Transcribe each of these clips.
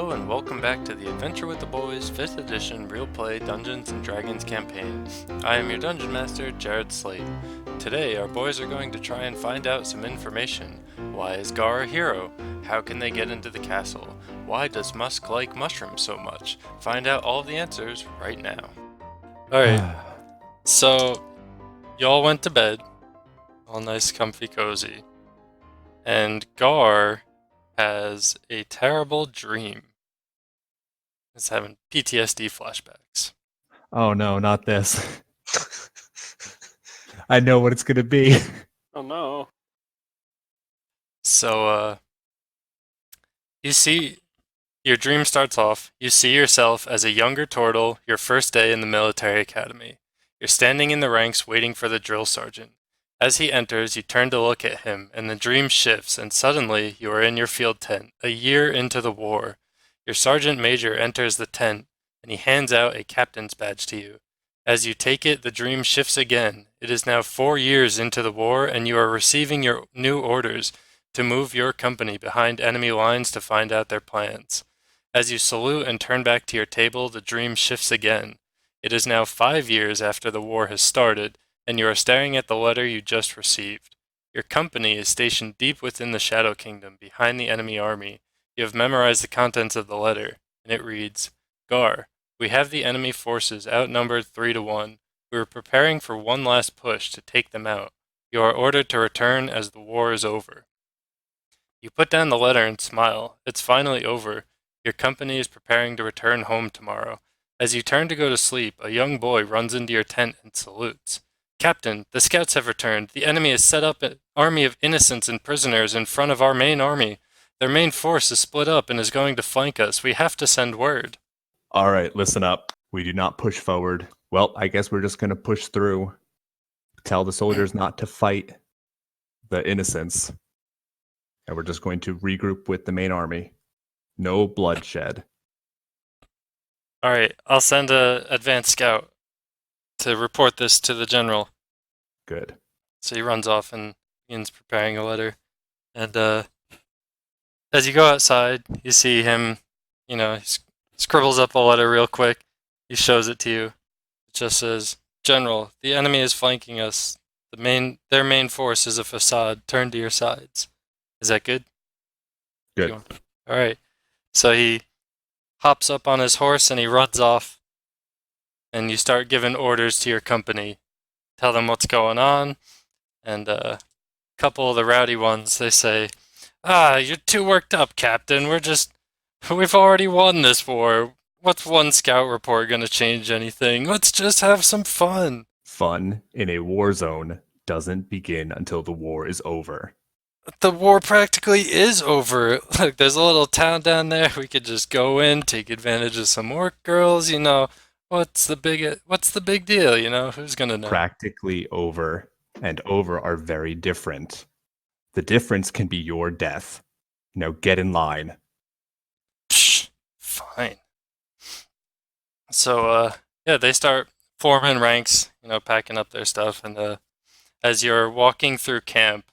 Hello and welcome back to the Adventure with the Boys 5th edition real play Dungeons and Dragons campaign. I am your dungeon master, Jared Slate. Today our boys are going to try and find out some information. Why is Gar a hero? How can they get into the castle? Why does Musk like mushrooms so much? Find out all of the answers right now. Alright, so y'all went to bed, all nice, comfy, cozy, and Gar has a terrible dream. He's having PTSD flashbacks. Oh no, not this. I know what it's gonna be. Oh no. So, you see, your dream starts off, you see yourself as a younger turtle your first day in the military academy. You're standing in the ranks waiting for the drill sergeant. As he enters, you turn to look at him, and the dream shifts, and suddenly you are in your field tent, a year into the war. Your sergeant major enters the tent, and he hands out a captain's badge to you. As you take it, the dream shifts again. It is now 4 years into the war, and you are receiving your new orders to move your company behind enemy lines to find out their plans. As you salute and turn back to your table, the dream shifts again. It is now 5 years after the war has started, and you are staring at the letter you just received. Your company is stationed deep within the Shadow Kingdom, behind the enemy army. You have memorized the contents of the letter, and it reads, Gar, we have the enemy forces outnumbered 3-1. We are preparing for one last push to take them out. You are ordered to return as the war is over. You put down the letter and smile. It's finally over. Your company is preparing to return home tomorrow. As you turn to go to sleep, a young boy runs into your tent and salutes. Captain, the scouts have returned. The enemy has set up an army of innocents and prisoners in front of our main army. Their main force is split up and is going to flank us. We have to send word. All right, listen up. We do not push forward. Well, I guess we're just gonna push through. Tell the soldiers not to fight the innocents. And we're just going to regroup with the main army. No bloodshed. Alright, I'll send a advanced scout to report this to the general. Good. So he runs off and begins preparing a letter. And as you go outside, you see him, he scribbles up a letter real quick. He shows it to you. It just says, General, the enemy is flanking us. Their main force is a facade. Turn to your sides. Is that good? Good. Alright. So he hops up on his horse and he runs off. And you start giving orders to your company. Tell them what's going on. And a couple of the rowdy ones, they say, you're too worked up, Captain. We've already won this war. What's one scout report gonna change anything? Let's just have some fun. Fun in a war zone doesn't begin until the war is over. The war practically is over. Look, there's a little town down there. We could just go in, take advantage of some orc girls. What's the big deal? Who's gonna know? Practically over and over are very different. The difference can be your death. Now get in line. Psh, fine. So, they start forming ranks, packing up their stuff, and as you're walking through camp,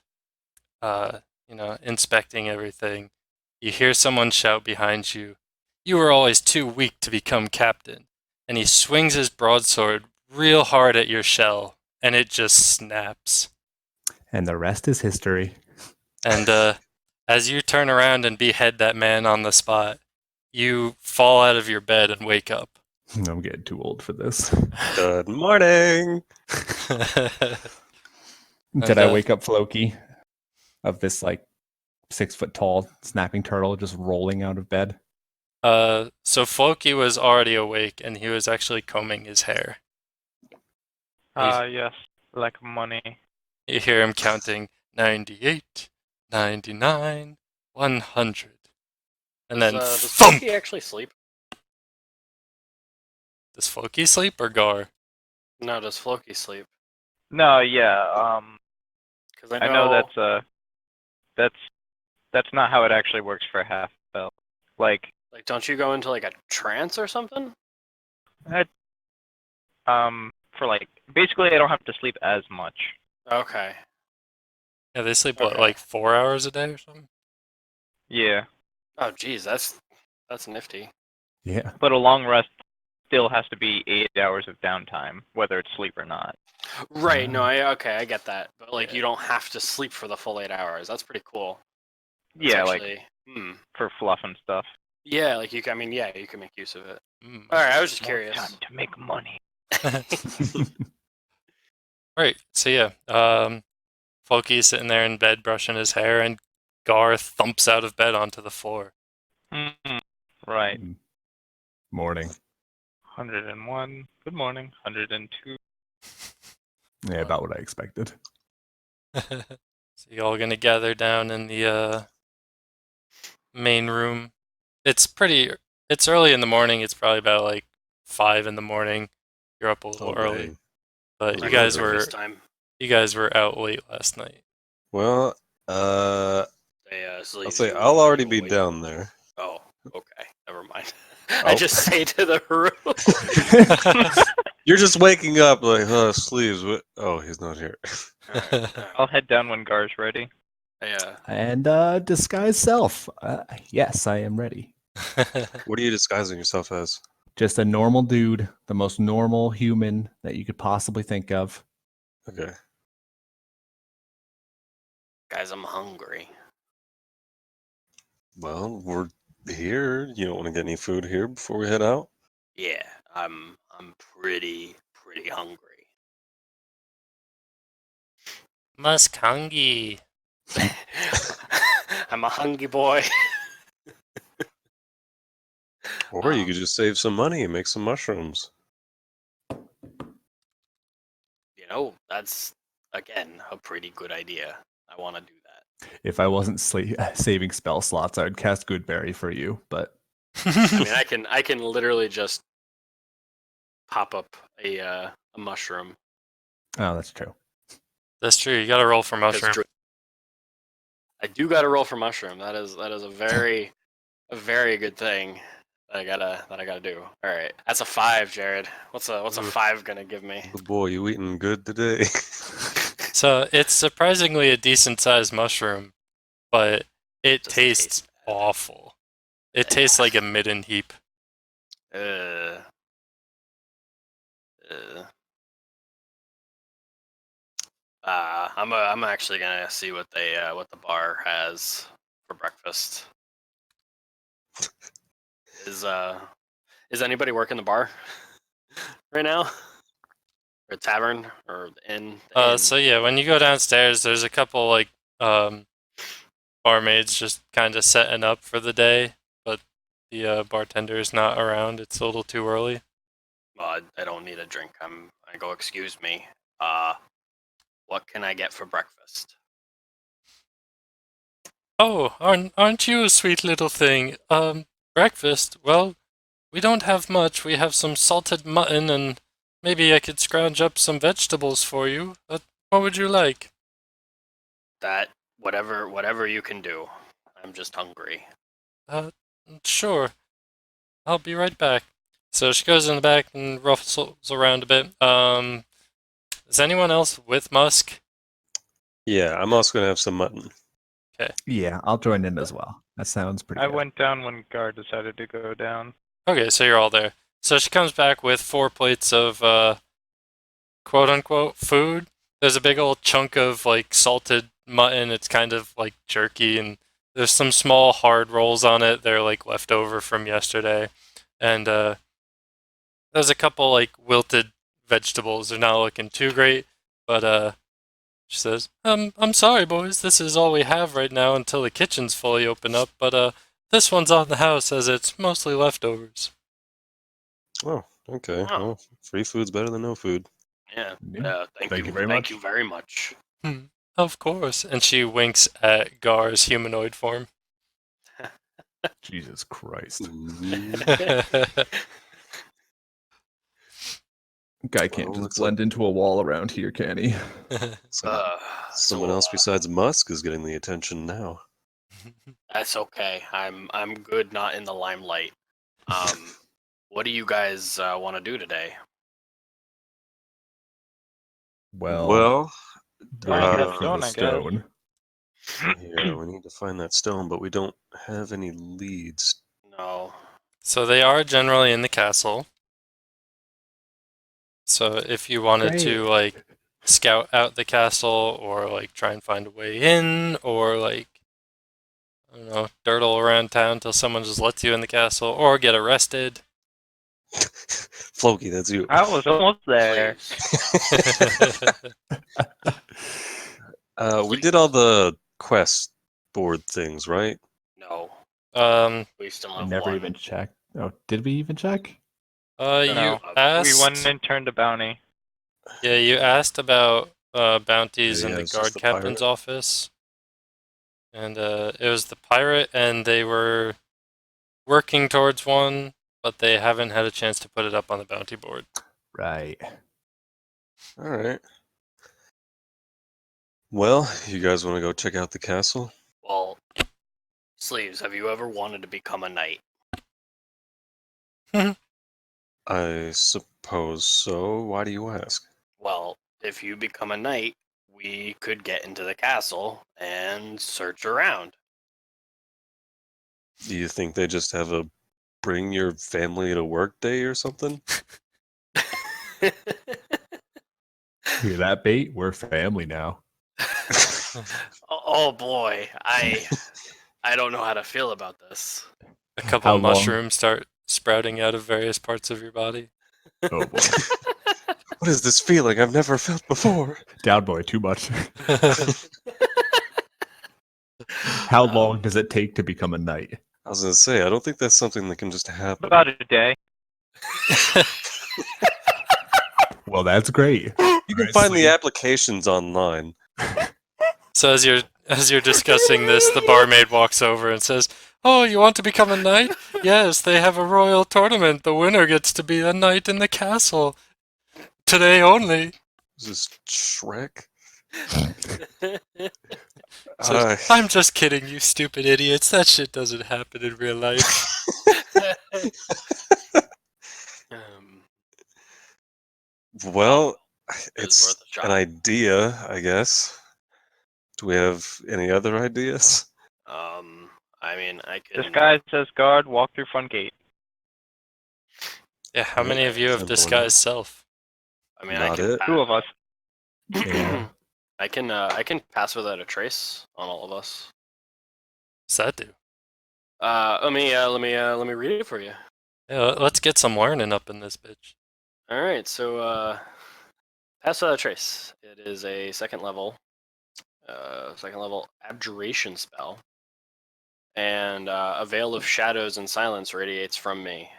inspecting everything, you hear someone shout behind you, "You were always too weak to become captain." And he swings his broadsword real hard at your shell, and it just snaps. And the rest is history. And as you turn around and behead that man on the spot, you fall out of your bed and wake up. I'm getting too old for this. Good morning. Did I wake up Floki of this 6 foot tall snapping turtle just rolling out of bed? So Floki was already awake and he was actually combing his hair. Yes, like money. You hear him counting 98, 99, 100. And then Does thump! Floki actually sleep? Does Floki sleep or Gar? No, does Floki sleep? No, yeah. Because I know that's not how it actually works for half spell. Like, don't you go into a trance or something? basically, I don't have to sleep as much. Okay. Yeah, they sleep, Okay. 4 hours a day or something? Yeah. Oh, geez, that's That's nifty. Yeah. But a long rest still has to be 8 hours of downtime, whether it's sleep or not. Right. No. Ah. I get that. But like, Yeah. you don't have to sleep for the full 8 hours. That's pretty cool. That's Yeah, actually, like for fluff and stuff. Yeah. Like you can. I mean, yeah, you can make use of it. Mm. All right. I was just More curious. time to make money. Right. So yeah, Floki's sitting there in bed brushing his hair, and Gar thumps out of bed onto the floor. Right. Morning. 101. Good morning. 102. Yeah, about what I expected. So you all gonna gather down in the main room. It's early in the morning. It's probably about like 5 in the morning. You're up a little early, dang. but That's you early. guys Breakfast were time. out late last night. Well, They I'll say I'll already be down there. Oh, okay. Never mind. Oh. I just say to the room. You're just waking up like, sleeves. What? Oh, he's not here. I'll head down when Gar's ready. Yeah. And disguise self. Yes, I am ready. What are you disguising yourself as? Just a normal dude, the most normal human that you could possibly think of. Okay. Guys, I'm hungry. Well, we're here. You don't want to get any food here before we head out? Yeah, I'm pretty hungry. Muskangi. I'm a hungry boy. Or you could just save some money and make some mushrooms. That's again a pretty good idea. I want to do that. If I wasn't saving spell slots, I would cast Goodberry for you, but I mean, I can literally just pop up a mushroom. oh, that's true. That's true. You gotta roll for 'Cause mushroom. I do got to roll for mushroom. That is a very good thing that I gotta do. All right, that's a 5, Jared. What's a 5 gonna give me? Oh boy, you eating good today? So it's surprisingly a decent sized mushroom, but it Doesn't tastes taste bad. awful. It tastes like a midden heap. Uh, I'm actually gonna see what the bar has for breakfast. Is anybody working the bar right now? Or tavern or inn? So yeah, when you go downstairs, there's a couple like barmaids just kind of setting up for the day, but the bartender is not around. It's a little too early. Well, I don't need a drink. I go, excuse me. What can I get for breakfast? Oh, aren't you a sweet little thing? Breakfast? Well, we don't have much. We have some salted mutton, and maybe I could scrounge up some vegetables for you. What would you like? That whatever you can do. I'm just hungry. Sure. I'll be right back. So she goes in the back and ruffles around a bit. Is anyone else with Musk? Yeah, I'm also gonna have some mutton. Yeah, I'll join in as well. That sounds pretty I good. went down when Gar decided to go down. Okay, so you're all there. So she comes back with 4 plates of quote unquote food. There's a big old chunk of like salted mutton. It's kind of like jerky, and there's some small hard rolls on it. They're like left over from yesterday. And there's a couple like wilted vegetables. They're not looking too great, but she says, I'm sorry, boys. This is all we have right now until the kitchen's fully open up. But this one's on the house as it's mostly leftovers. Oh, okay. Wow. Well, free food's better than no food. Yeah. Yeah. Thank Thank you you very Thank much. you very much. Of course. And she winks at Gar's humanoid form. Jesus Christ. Mm, Guy can't Well, just looks blend into a wall around here, can he? so someone else besides Musk is getting the attention now. That's okay. I'm good not in the limelight. What do you guys want to do today? Well, we're Find here that for stone, the I guess. stone. yeah, we need to find that stone, but we don't have any leads. No, So they are generally in the castle. So if you wanted to Great. like scout out the castle or like try and find a way in or like I don't know, dirtle around town till someone just lets you in the castle or get arrested. Floki, that's you. I was almost there. Please. We did all the quest board things, right? No, um we still I have never one. even checked. Oh, did we even check? you No. We went asked and turned a bounty. Yeah, you asked about bounties in Yeah, the it's just guard the captain's pirate. office. And it was the pirate and they were working towards one, but they haven't had a chance to put it up on the bounty board. Right. All right. Well, you guys want to go check out the castle? Well, Sleeves, have you ever wanted to become a knight? I suppose so. Why do you ask? Well, if you become a knight, we could get into the castle and search around. Do you think they just have a bring your family to work day or something? Hear that, bait? We're family now. Oh boy, I don't know how to feel about this. A couple How long? mushrooms start sprouting out of various parts of your body. Oh boy. What is this feeling I've never felt before? Down boy, too much. How long does it take to become a knight? I was gonna say, I don't think that's something that can just happen. About a day. Well, that's great. You can Alright, find the Sleeve. applications online. So as you're discussing this, the barmaid walks over and says, "Oh, you want to become a knight? Yes, they have a royal tournament. The winner gets to be a knight in the castle. Today only." Is this Shrek? Says, "I'm just kidding, you stupid idiots. That shit doesn't happen in real life." um, Well, it's it's worth a shot. an idea, I guess. Do we have any other ideas? I mean, I can. Disguise as guard, walk through front gate. Yeah, how many of you have Simple disguised self? I mean, Not I can. it. 2 of us. Yeah. I can pass without a trace on all of us. What's that do? Let me read it for you. Yeah, let's get some learning up in this bitch. All right, so pass without a trace. It is a second level abjuration spell, and a veil of shadows and silence radiates from me,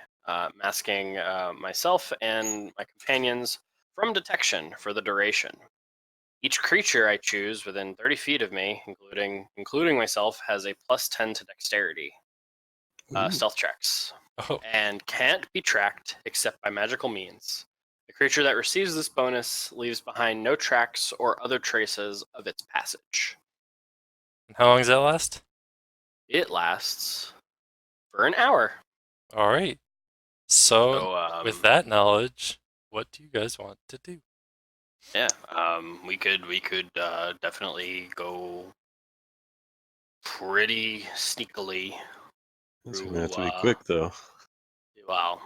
masking myself and my companions from detection for the duration. Each creature I choose within 30 feet of me, including myself, has a +10 to dexterity Ooh. stealth checks, Oh, and can't be tracked except by magical means. The creature that receives this bonus leaves behind no tracks or other traces of its passage. and how long does that last? It lasts for an hour. All right. So, So with that knowledge, what do you guys want to do? yeah, we could definitely go pretty sneakily It's through. gonna have to be quick, though. Wow,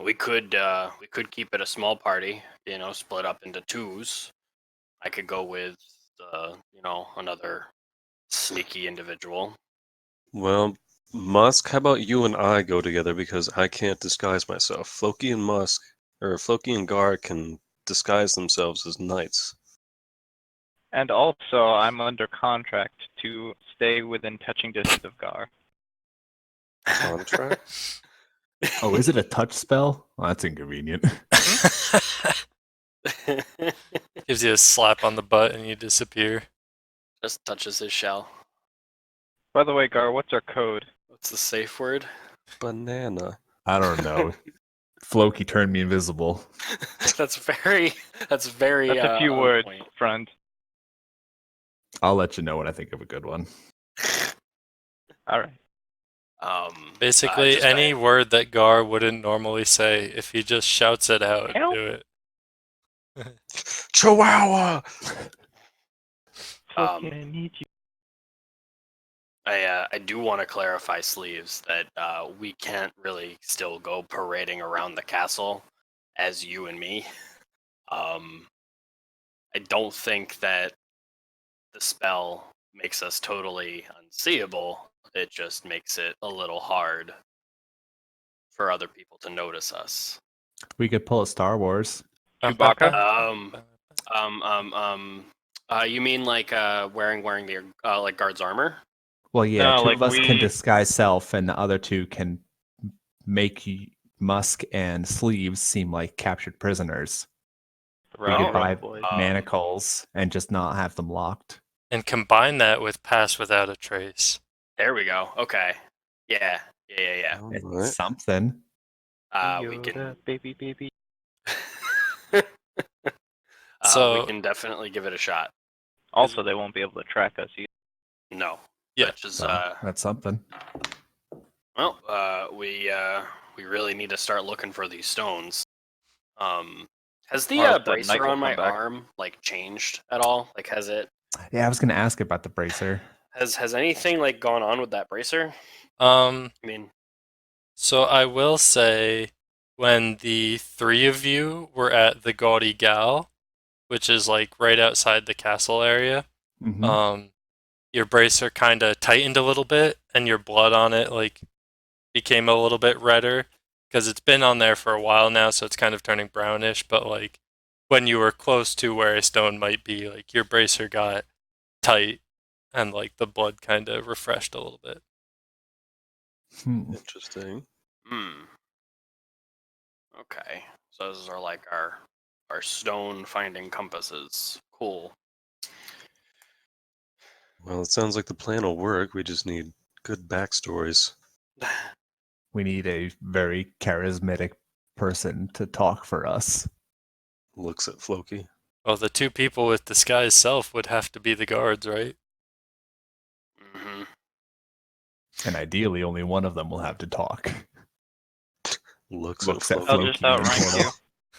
we could keep it a small party. Split up into twos. I could go with another sneaky individual. Well, Musk, how about you and I go together because I can't disguise myself. Floki and Musk, or Floki and Gar can disguise themselves as knights. And also, I'm under contract to stay within touching distance of Gar. Contract? Oh, is it a touch spell? Well, that's inconvenient. Gives you a slap on the butt and you disappear. Just touches his shell. By the way, Gar, what's our code? What's the safe word? Banana. I don't know. Floki turned me invisible. That's very. That's very. That's a few on words, point. friend. I'll let you know when I think of a good one. Alright. Basically, just any by- word that Gar wouldn't normally say, if he just shouts it out, Help. do it. Chihuahua! Floki, I need you. I do want to clarify, Sleeves, that we can't really still go parading around the castle as you and me. I don't think that the spell makes us totally unseeable. It just makes it a little hard for other people to notice us. We could pull a Star Wars. Chewbacca? You mean like wearing the like guard's armor? Well, yeah, No, two like of us can we- disguise self, and the other two can make Musk and Sleeves seem like captured prisoners. We Rowdy could Oh, buy Rough Boys. manacles and just not have them locked. And combine that with pass without a trace. There we go. Okay. Yeah. It's Alright. something. We Yoda, can. baby. So- we can definitely give it a shot. Also, they won't be able to track us either. No. Yeah. Which is So that's something. we really need to start looking for these stones. Has the Or else that bracer knight will on my come back. arm like changed at all? Like, has it Yeah, I was gonna ask about the bracer. has anything like gone on with that bracer? Um, I mean, so I will say, when the three of you were at the Gaudy Gal, which is like right outside the castle area, Mhm. your bracer kind of tightened a little bit, and your blood on it like became a little bit redder because it's been on there for a while now, so it's kind of turning brownish. But like when you were close to where a stone might be, like your bracer got tight, and like the blood kind of refreshed a little bit. Interesting. okay. So those are like our stone finding compasses. Cool. Well, it sounds like the plan will work. We just need good backstories. We need a very charismatic person to talk for us. Looks at Floki. Well, the two people with disguised self would have to be the guards, right? hmm And ideally, only one of them will have to talk. Looks Looks at at Floki. I'll just Floki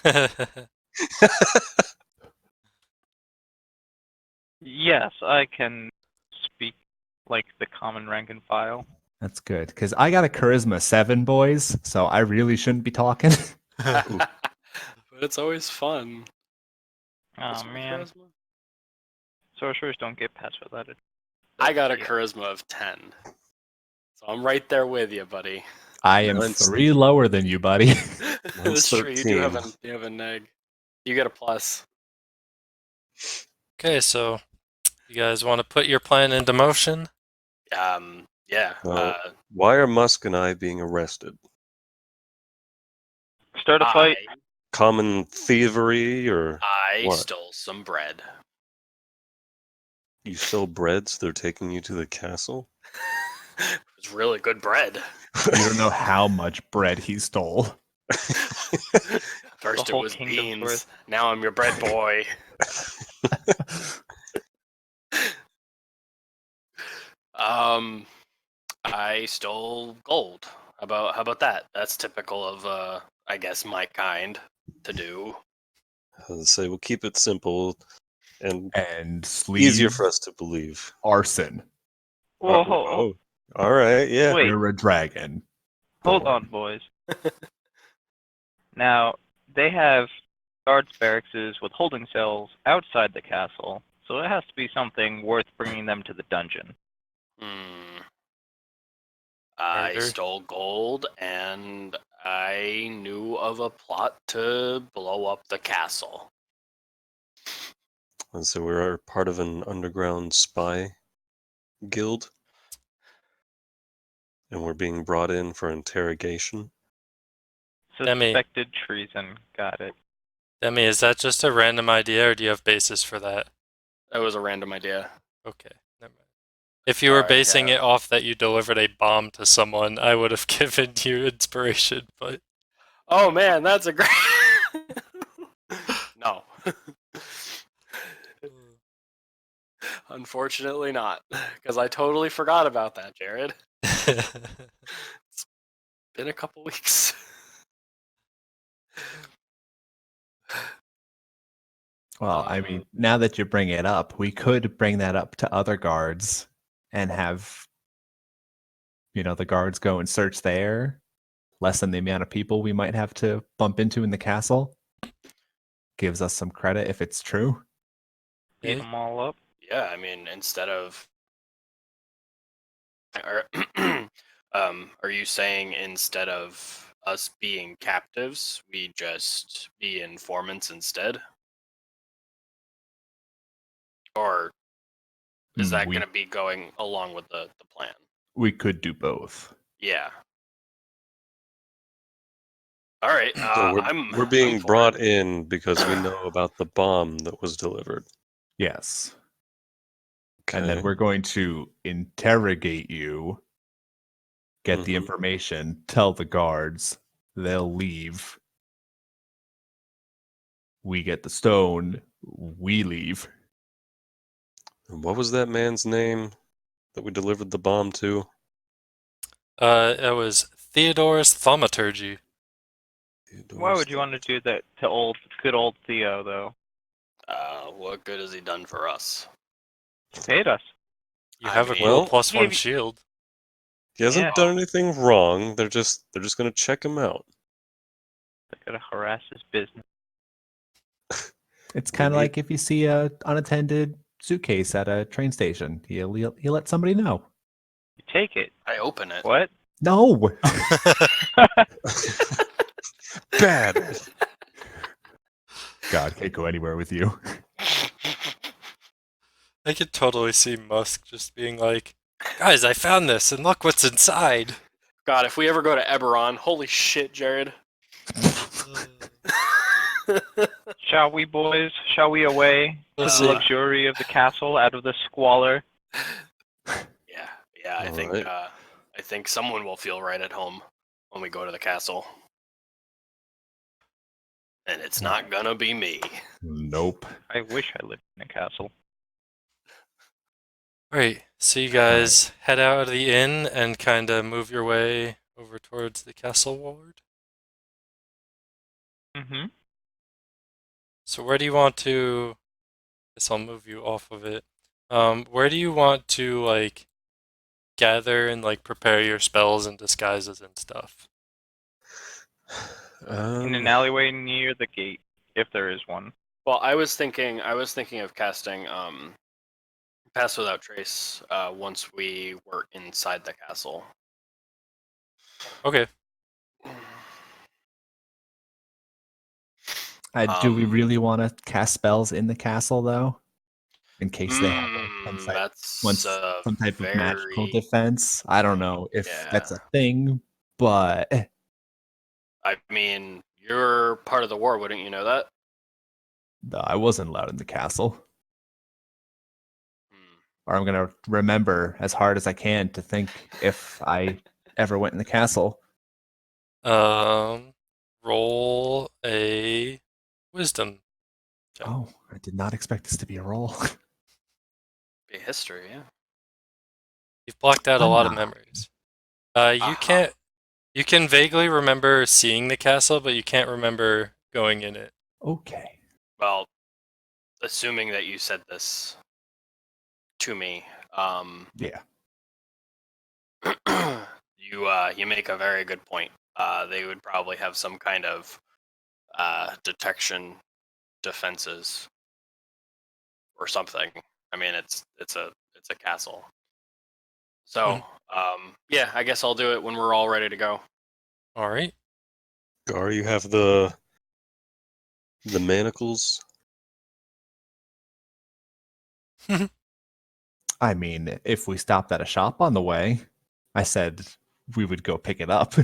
and outrank Portal. you. Yes, I can speak like the common rank and file. That's good, because I got a charisma 7, boys, so I really shouldn't be talking. but it's always fun. Oh What's my man, charisma? sorcerers don't get past without it. I got a Yeah. charisma of 10. So I'm right there with you, buddy. I am Mine's- 3 lower than you, buddy. That's true. You do have 13. you have a neg. You get a plus. Okay, so you guys want to put your plan into motion? Yeah. Uh, Why are Musk and I being arrested? Start a fight. Common thievery or I What? stole some bread. you stole bread, so they're taking you to the castle? It was really good bread. You don't know how much bread he stole. First it whole was kingdom's beans. worth. Now I'm your bread boy. I stole gold. How about that? That's typical of I guess my kind to do. I'll say we'll keep it simple and And easier sleeve for us to believe. arson. Whoa, Oh, all right, yeah. Wait. You're a dragon. hold on, boys. Now, they have guards barracks with holding cells outside the castle, so it has to be something worth bringing them to the dungeon. I Murder. stole gold, and I knew of a plot to blow up the castle. And so we're part of an underground spy guild, and we're being brought in for interrogation. Demi. Suspected treason. Got it. Demi, is that just a random idea, or do you have basis for that? That was a random idea. Okay, never mind. If you were Sorry, basing yeah. it off that you delivered a bomb to someone, I would have given you inspiration, but Oh man, that's a great. No. Unfortunately not, because I totally forgot about that, Jared. Been a couple weeks. Well, I mean, now that you bring it up, we could bring that up to other guards and have the guards go and search there, lessen the amount of people we might have to bump into in the castle. Gives us some credit if it's true. Beat Okay. them all up. Yeah, I mean, instead of, are, are you saying instead of us being captives, we just be informants instead? Or is that We going to be going along with the plan? we could do both. Yeah. All right. So we're being I'm for brought it. in because we know about the bomb that was delivered. Yes. Okay. And then we're going to interrogate you, get the Mhm. information, tell the guards, they'll leave. We get the stone, we leave. And what was that man's name that we delivered the bomb to? It was Theodore's Thaumaturgy. Why would you want to do that to good old Theo, though? What good has he done for us? He paid us. You I have a mean, cool Well, +1 Maybe- shield. He hasn't Yeah. done anything wrong. They're just gonna check him out. They gotta harass his business. It's We kind of need- like if you see a unattended suitcase at a train station, you let somebody know. You take it. I open it. What? No. Bad. God, can't go anywhere with you. I could totally see Musk just being like, guys, I found this, and look what's inside. God, if we ever go to Eberron, holy shit, Jared. Shall we, boys? Shall we away to We'll the see. luxury of the castle, out of the squalor? Yeah. I All think right. I think someone will feel right at home when we go to the castle, and it's not gonna be me. Nope. I wish I lived in a castle. Right, so you guys head out of the inn and kind of move your way over towards the castle ward. Mm-hmm. So where do you want to? Guess I'll move you off of it. Where do you want to like gather and like prepare your spells and disguises and stuff? In an alleyway near the gate, if there is one. Well, I was thinking of casting Pass Without Trace once we were inside the castle. Okay. Do we really want to cast spells in the castle though? In case they have That's some type of magical very. defense. I don't know if that's a thing, but I mean, you're part of the war, wouldn't you know that? I wasn't allowed in the castle. Hmm. Or I'm gonna remember as hard as I can to think if I ever went in the castle. Roll a wisdom. Okay. Oh, I did not expect this to be a roll. Be history, yeah. You've blocked out a lot of Ah. memories. You can't. You can vaguely remember seeing the castle, but you can't remember going in it. Okay. Well, assuming that you said this to me, Yeah. you make a very good point. They would probably have some kind of detection defenses or something. I mean, it's a castle. So yeah, I guess I'll do it when we're all ready to go. All right. Gar, you have the manacles. I mean, if we stopped at a shop on the way, I said we would go pick it up.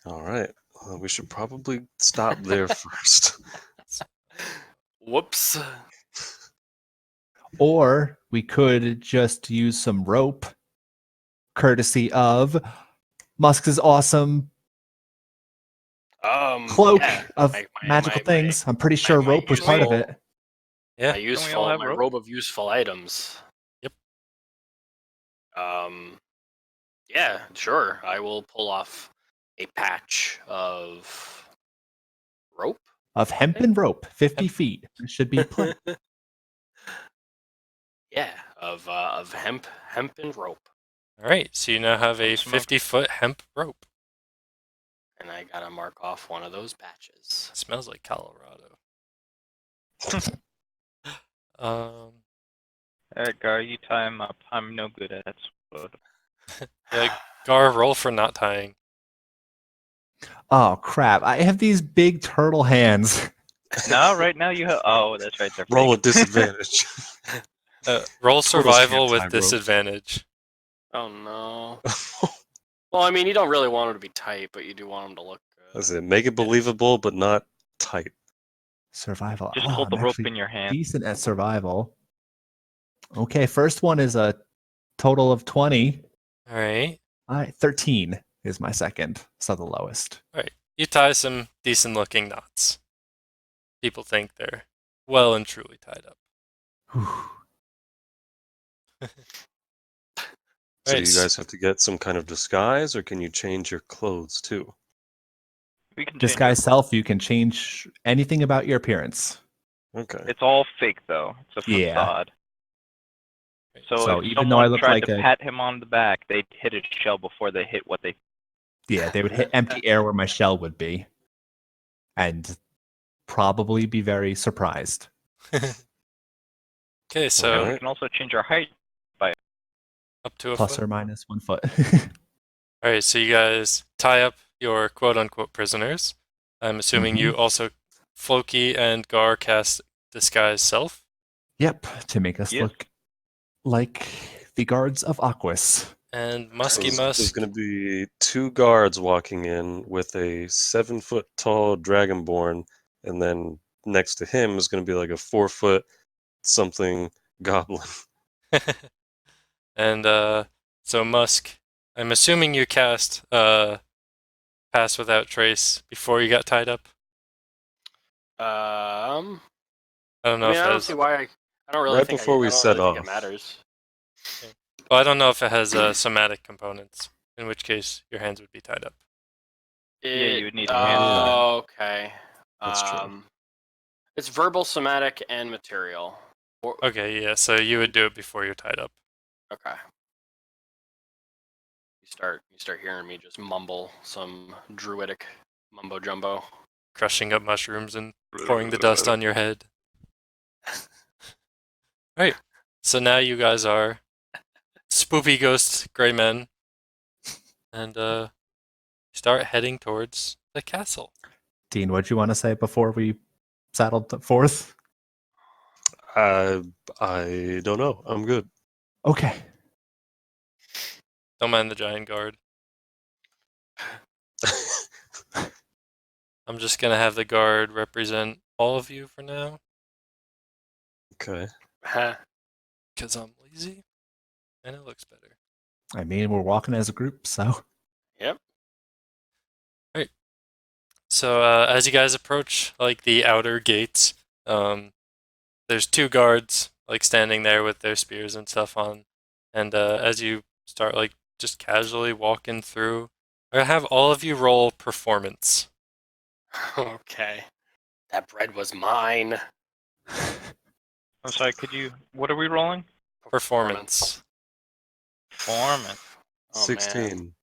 All right. Well, we should probably stop there first. Whoops. Or we could just use some rope, courtesy of Musk's awesome cloak Yeah, of my- magical my- things. I'm pretty sure my rope was part of useful- it. Yeah. My robe of useful items. Yep. Yeah, sure. I will pull off a patch of rope. Of hempen rope, 50 feet. It should be plenty. Yeah, of hemp and rope. All right, so you now have a Some smoke. 50-foot hemp rope. And I gotta mark off one of those patches. Smells like Colorado. um, Alright, Gar, you tie him up. I'm no good at it. yeah, Gar, roll for not tying. Oh crap! I have these big turtle hands. No, right now you have. Oh, that's right. They're Roll fake. with disadvantage. Roll Turtles survival can't with tie rope. disadvantage. Oh no. Well, I mean, you don't really want them to be tight, but you do want them to look good. That's it. Make it believable, but not tight. Survival. Just Oh, hold the I'm rope actually in your hand. decent at survival. Okay, first one is a total of 20. All right. All right, 13 is my second, so the lowest. All right. You tie some decent-looking knots. People think they're well and truly tied up. Whew. So Right, you guys have to get some kind of disguise, or can you change your clothes too? We can change Disguise our self, you can change anything about your appearance. Okay. It's all fake though. It's a Yeah. facade. So, So if even though I someone look tried like to a- pat him on the back, they'd hit a shell before they hit what they. Yeah, they would hit empty air where my shell would be. And probably be very surprised. Okay, so All And we right. can also change our height by. up to a Plus foot. or minus 1 foot. All right, so you guys tie up your quote-unquote prisoners. I'm assuming you also Floki and Gar cast disguise self. Yep, to make us Yes. look like the guards of Aquas. And So Musky there's Musk. going to be 2 guards walking in with a 7-foot tall dragonborn, and then next to him is going to be like a 4-foot something goblin. And so Musk, I'm assuming you cast Pass Without Trace before you got tied up. Um, I don't I know mean, if I it don't has. see why. I don't really Right think. before we I don't set really think it off. matters. Well, I don't know if it has somatic components, in which case your hands would be tied up. Yeah, you would need hands for that. Oh, okay. That's true. It's verbal, somatic, and material. Okay, yeah, so you would do it before you're tied up. Okay. You start hearing me just mumble some druidic mumbo jumbo. Crushing up mushrooms and pouring the dust on your head. Right. So now you guys are spoopy ghost gray men, and start heading towards the castle. Dean, what'd you want to say before we saddled forth? I don't know. I'm good. Okay. Don't mind the giant guard. I'm just gonna have the guard represent all of you for now, Okay. because I'm lazy, and it looks better. I mean, we're walking as a group, so. Yep. So as you guys approach like the outer gates, there's 2 guards like standing there with their spears and stuff on, and as you start like just casually walking through, I have all of you roll performance. Okay. That bread was mine. I'm sorry. Could you? What are we rolling? Performance. Performance. Oh, man. 16.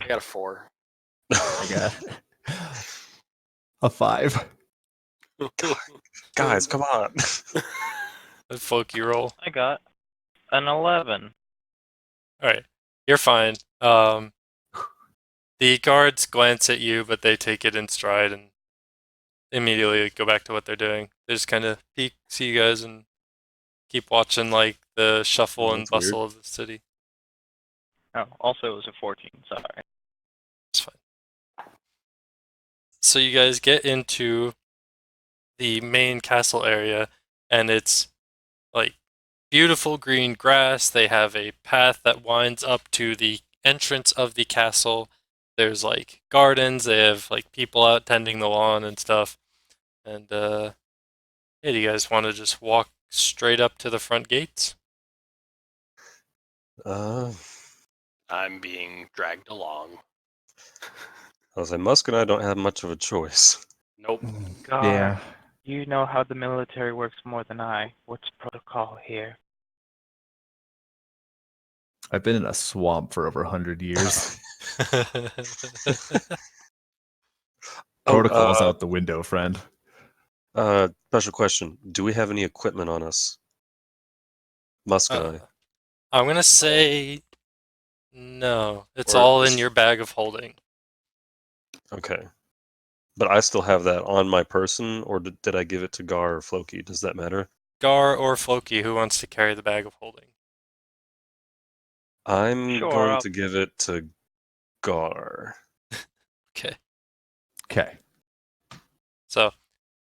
I got a 4. I got a 5. Guys, come on. The folk you roll. I got an 11. All right, you're fine. The guards glance at you, but they take it in stride and immediately go back to what they're doing. They just kind of peek, see you guys, and keep watching like the shuffle Oh, and that's weird. bustle of the city. Oh, also it was a 14. Sorry. It's fine. So you guys get into the main castle area, and it's like beautiful green grass. They have a path that winds up to the entrance of the castle. There's like gardens. They have like people out tending the lawn and stuff. And hey, do you guys want to just walk straight up to the front gates? Uh, I'm being dragged along. I was like, Musk and I don't have much of a choice. Nope. God. Yeah. You know how the military works more than I. What's protocol here? I've been in a swamp for over 100 years. Protocol's out the window, friend. Special question. Do we have any equipment on us? Musk and I. I'm gonna say no. It's Or all is- in your bag of holding. Okay. But I still have that on my person, or did I give it to Gar or Floki? Does that matter? Gar or Floki, who wants to carry the bag of holding? I'm Sure, going I'll- to give it to Gar. Okay. Okay. So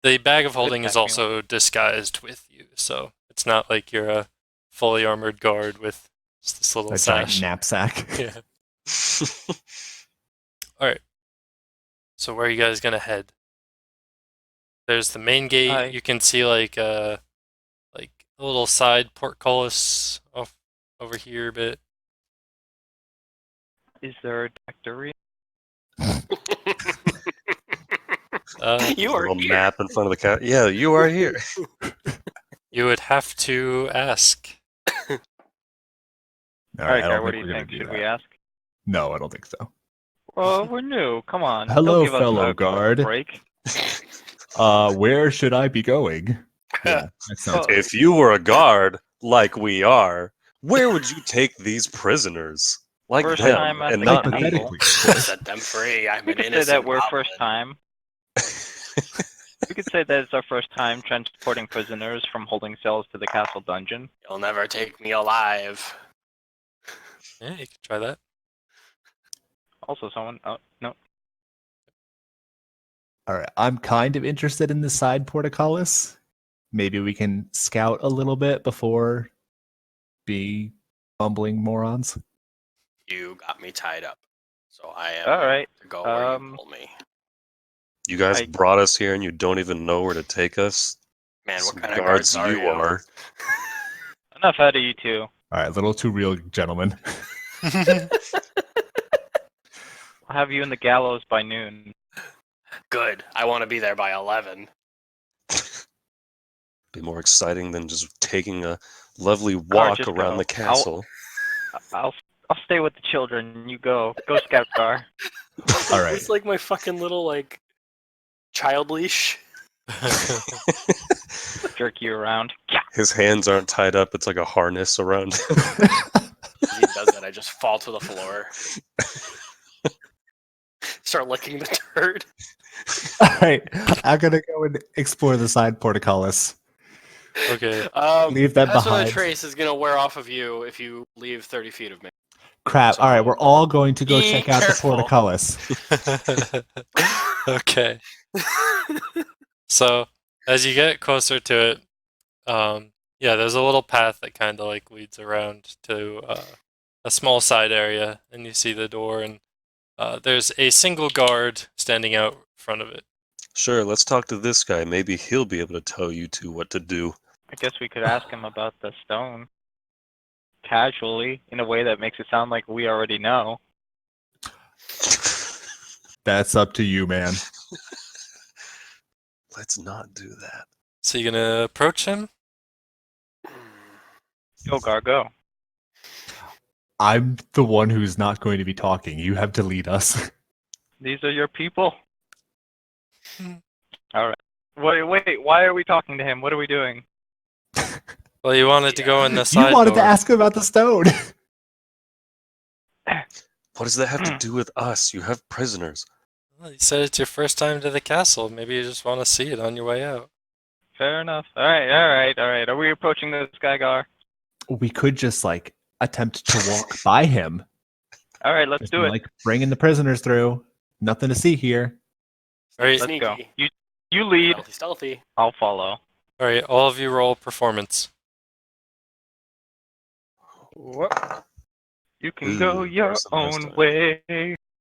the bag of holding Good is back also disguised with you, so it's not like you're a fully armored guard with just this little A giant sash. knapsack. Yeah. All right. So where are you guys gonna head? There's the main gate. Hi. You can see like a little side portcullis off over here a bit. Is there a directory? You are little here. map in front of the cat. Yeah, you are here. You would have to ask. All Alright, I Gar, don't what think do we're you gonna think? do Should that. we ask? No, I don't think so. Well, we're new. Come on. Hello, Don't give us fellow a guard. break. Where should I be going? Yeah, that sounds Well, good. If you were a guard, like we are, where would you take these prisoners? Like First them, time at and the not castle. me. Hypothetically, of course. Set them free. I'm We an could say innocent that we're goblin. first time. We could say that it's our first time transporting prisoners from holding cells to the castle dungeon. You'll never take me alive. Yeah, you could try that. Also, someone. Oh no. All right, I'm kind of interested in the side portcullis. Maybe we can scout a little bit before be bumbling morons. You got me tied up, so I am All right. to go where you Um, pull me. You guys I- brought us here and you don't even know where to take us? Man, what Some kind of guards are you? are. Enough out of you two. All right, a little too real, gentlemen. I'll have you in the gallows by noon. Good. I want to be there by 11. Be more exciting than just taking a lovely walk just around go. the castle. I'll stay with the children. You go. Go, Scout Gar. All right. It's like my fucking little like child leash. Jerk you around. His hands aren't tied up, it's like a harness around him. As he does that, I just fall to the floor. Start licking the turd. All right, I'm gonna go and explore the side portcullis. Okay. Leave that Pass behind. the trace is gonna wear off of you if you leave 30 feet of me. Crap. So- All right, we're all going to go Be check out careful. the portcullis. Okay. So as you get closer to it, yeah, there's a little path that kind of like leads around to a small side area, and you see the door, and there's a single guard standing out front of it. Sure, let's talk to this guy. Maybe he'll be able to tell you two what to do. I guess we could ask him about the stone. Casually, in a way that makes it sound like we already know. That's up to you, man. Let's not do that. So you gonna approach him? Go, Gar, go. I'm the one who's not going to be talking. You have to lead us. These are your people. Hmm. All right. Wait. Why are we talking to him? What are we doing? Well, you wanted to go in the You side wanted door. to ask him about the stone. What does that have to do with us? You have prisoners. Well, you said it's your first time to the castle. Maybe you just want to see it on your way out. Fair enough. All right. Are we approaching this guy, Gar? We could just like attempt to walk by him. All right, let's Just do be it. like bringing the prisoners through. Nothing to see here. All right, Let's go. Sneaky. You lead. Stealthy. I'll follow. all right. All of you roll performance. What? You can go Ooh, your worse than last own time. way.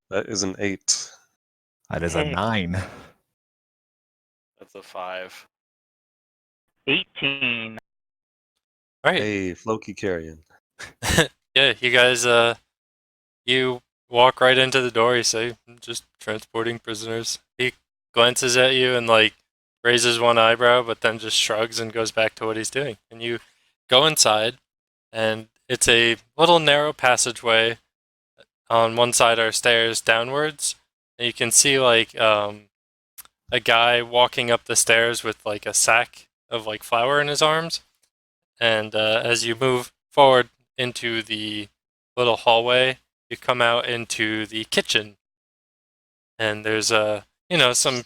That is an 8. That is a 9. That's a 5. 18. All right. Hey, Floki carrying. Yeah, you guys. You walk right into the door. You say, "I'm just transporting prisoners." He glances at you and like raises one eyebrow, but then just shrugs and goes back to what he's doing. And you go inside, and it's a little narrow passageway. On one side are stairs downwards, and you can see like a guy walking up the stairs with like a sack of like flour in his arms. And as you move forward into the little hallway, you come out into the kitchen, and there's some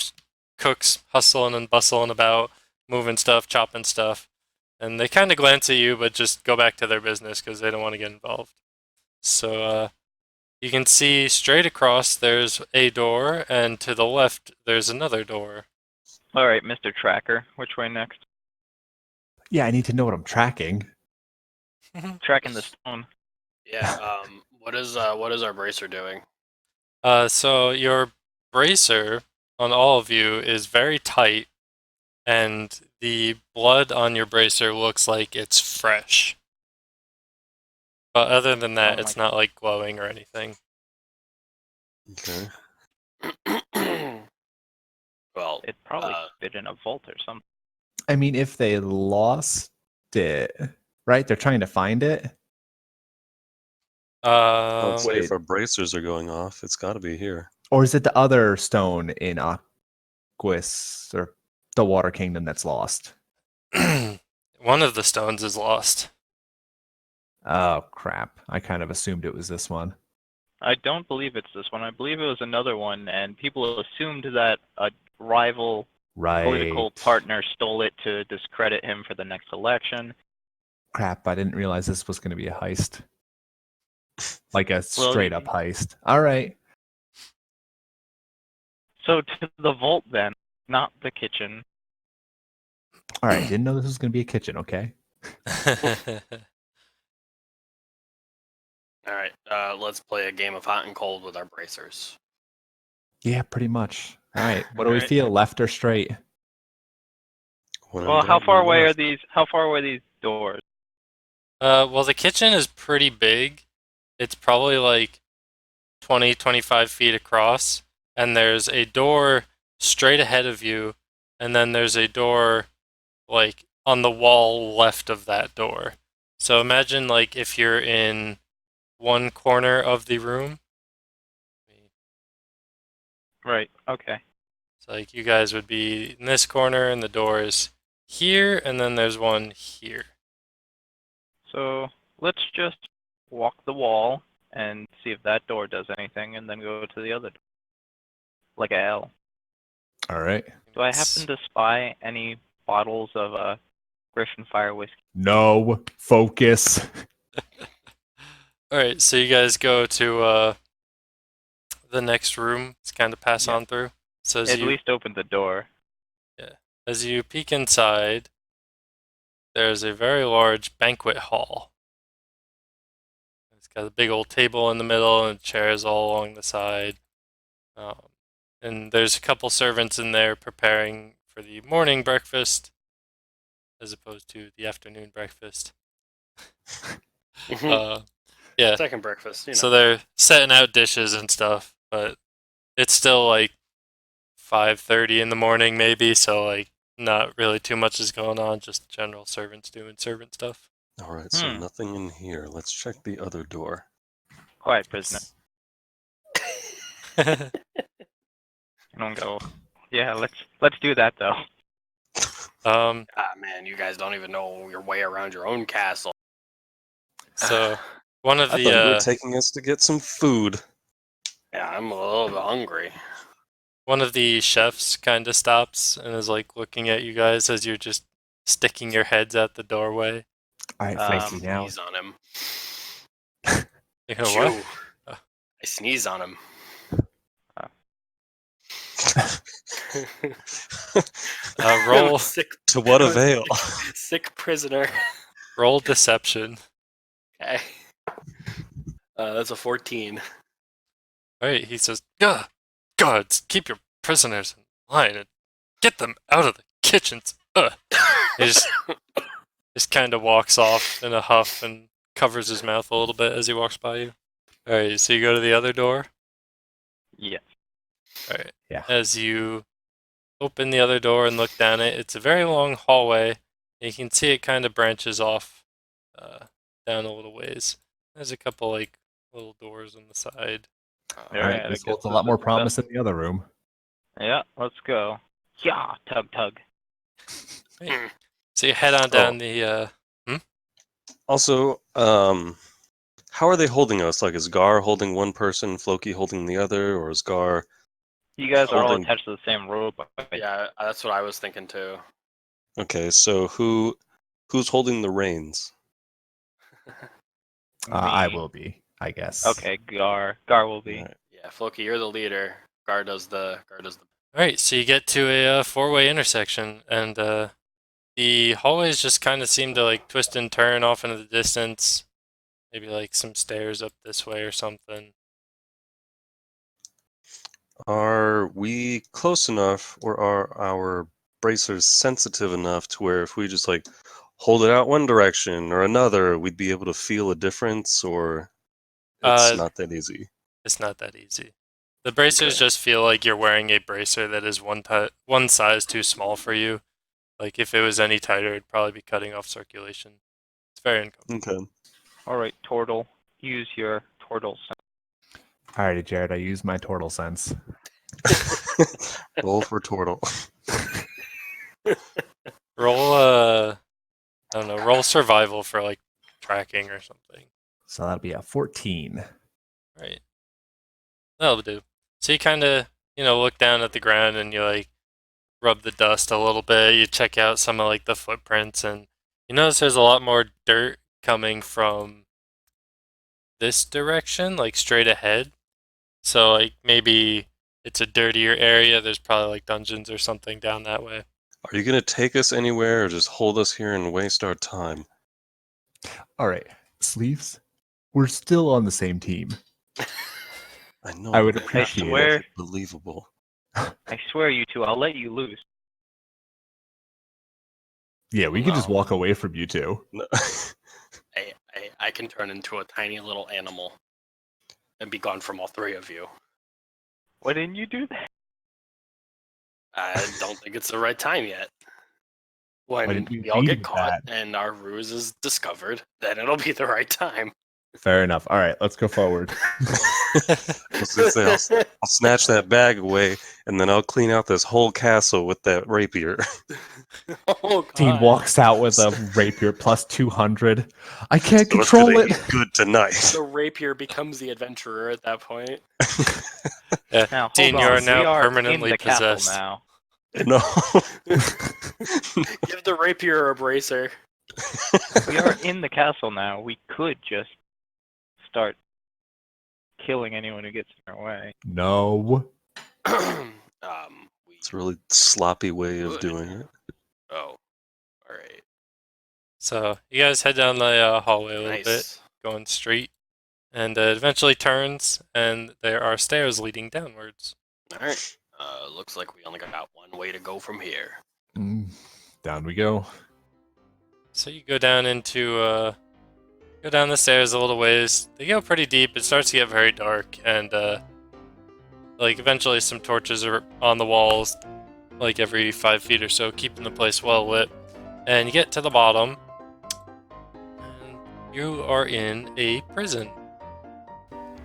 cooks hustling and bustling about, moving stuff, chopping stuff, and they kind of glance at you, but just go back to their business because they don't want to get involved. So you can see straight across there's a door, and to the left there's another door. All right, Mr. Tracker, which way next? Yeah, I need to know what I'm tracking. Tracking the stone. Yeah. What is our bracer doing? So your bracer on all of you is very tight, and the blood on your bracer looks like it's fresh. But other than that, Oh it's my- not like glowing or anything. Okay. Well, It probably fit in a vault or something. I mean, if they lost it, right? They're trying to find it. Let's see Wait. if our bracers are going off. It's got to be here. Or is it the other stone in Aquis or the Water Kingdom that's lost? One of the stones is lost. Oh, crap. I kind of assumed it was this one. I don't believe it's this one. I believe it was another one, and people assumed that a rival Right. political partner stole it to discredit him for the next election. Crap, I didn't realize this was going to be a heist. Like a Well, straight up heist. All right. So to the vault then, not the kitchen. All right. Didn't know this was going to be a kitchen, okay? all right. Let's play a game of hot and cold with our bracers. Yeah, pretty much. All right. What do we Alright. feel, left or straight? When Well, in how doubt, far go away are left. these? How far away are these doors? Well, the kitchen is pretty big. It's probably like 20, 25 feet across, and there's a door straight ahead of you, and then there's a door like on the wall left of that door. So imagine like if you're in one corner of the room. Right. Okay. So like you guys would be in this corner, and the door is here, and then there's one here. So let's just walk the wall and see if that door does anything, and then go to the other door. Like a L. All right. Do I happen to spy any bottles of Griffin Fire whiskey? No. Focus. All right, so you guys go to the next room. Let's kind of pass Yeah. on through. So At least open the door. as you peek inside, there's a very large banquet hall. It's got a big old table in the middle and chairs all along the side. And there's a couple servants in there preparing for the morning breakfast as opposed to the afternoon breakfast. Yeah. Second breakfast. You know. So they're setting out dishes and stuff, but it's still like 5:30 in the morning maybe, so like not really too much is going on, just general servants doing servant stuff. All right, so nothing in here. Let's check the other door. Quiet, prisoner. I don't go. Yeah, let's do that though. um Man, you guys don't even know your way around your own castle. so one of I thought you were the taking us to get some food. Yeah, I'm a little bit hungry. one of the chefs kind of stops and is like looking at you guys as you're just sticking your heads out the doorway. All right, Um, Frankie, now. Sneeze on him. You know what? Chew. I sneeze on him. Roll sick, To what avail? sick prisoner. roll deception. Okay. That's a 14. All right, he says, "Gah, guards, keep your prisoners in line and get them out of the kitchens." He just kind of walks off in a huff and covers his mouth a little bit as he walks by you. All right, so you go to the other door. Yeah. All right. Yeah. As you open the other door and look down it. It's a very long hallway. You can see it kind of branches off down a little ways. There's a couple like little doors on the side. All Alright, right, I this guess holds a this lot more is the promise best. in the other room. Yeah, let's go. Yeah, tug. Right. So you head on Oh. down the. Also, how are they holding us? Like, is Gar holding one person, Floki holding the other, or is Gar You guys are all holding? attached to the same rope. Yeah, that's what I was thinking too. Okay, so who's holding the reins? I Me. will be, I guess. Okay, Gar. Gar will be. Alright. Yeah, Floki, you're the leader. Gar does the. Alright, so you get to a four-way intersection, and the hallways just kind of seem to like twist and turn off into the distance. Maybe like some stairs up this way or something. Are we close enough, or are our bracers sensitive enough to where if we just like hold it out one direction or another, we'd be able to feel a difference, or it's Uh, not that easy? It's not that easy. The bracers Okay. just feel like you're wearing a bracer that is one size too small for you. Like if it was any tighter, it'd probably be cutting off circulation. It's very uncomfortable. Okay. Alright, Tortle. Use your Tortle sense. Alrighty, Jared, I use my turtle sense. Roll for turtle. Roll I don't know, roll survival for like tracking or something. So that'll be a 14. Right. That'll do. So you kind of, look down at the ground and you like rub the dust a little bit. You check out some of like the footprints and you notice there's a lot more dirt coming from this direction, like straight ahead. So like maybe it's a dirtier area. There's probably like dungeons or something down that way. Are you gonna take us anywhere, or just hold us here and waste our time? All right, Sleeves, we're still on the same team. I know. I would but appreciate have to it. make believable. I swear, you two, I'll let you lose. Yeah, we can just No. walk away from you two. No. I can turn into a tiny little animal and be gone from all three of you. Why didn't you do that? I don't think it's the right time yet. Why When didn't you we all lead get with caught that? and our ruse is discovered, then it'll be the right time. Fair enough. All right, let's go forward. I was gonna say, I'll snatch that bag away, and then I'll clean out this whole castle with that rapier. Oh Dean god. walks out with a rapier plus 200. I can't So it's control gonna it. be good tonight. The rapier becomes the adventurer at that point. Yeah. Now, hold Dean, on. you are We now are permanently in the possessed. castle now. No. Give the rapier a bracer. We are in the castle now. We could just start killing anyone who gets in our way. No. We. It's a really sloppy way of Good. doing it. Oh, all right. So you guys head down the hallway a little bit, Nice. going straight, and it eventually turns, and there are stairs leading downwards. All right. Looks like we only got one way to go from here. Down we go. So you go down go down the stairs a little ways. They go pretty deep. It starts to get very dark, and like eventually some torches are on the walls, like every 5 feet or so, keeping the place well lit. And you get to the bottom, and you are in a prison.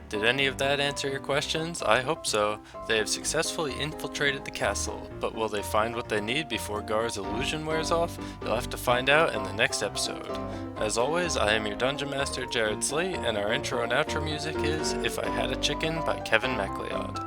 Did any of that answer your questions? I hope so. They have successfully infiltrated the castle, but will they find what they need before Gar's illusion wears off? You'll have to find out in the next episode. As always, I am your Dungeon Master, Jared Slee, and our intro and outro music is If I Had a Chicken by Kevin MacLeod.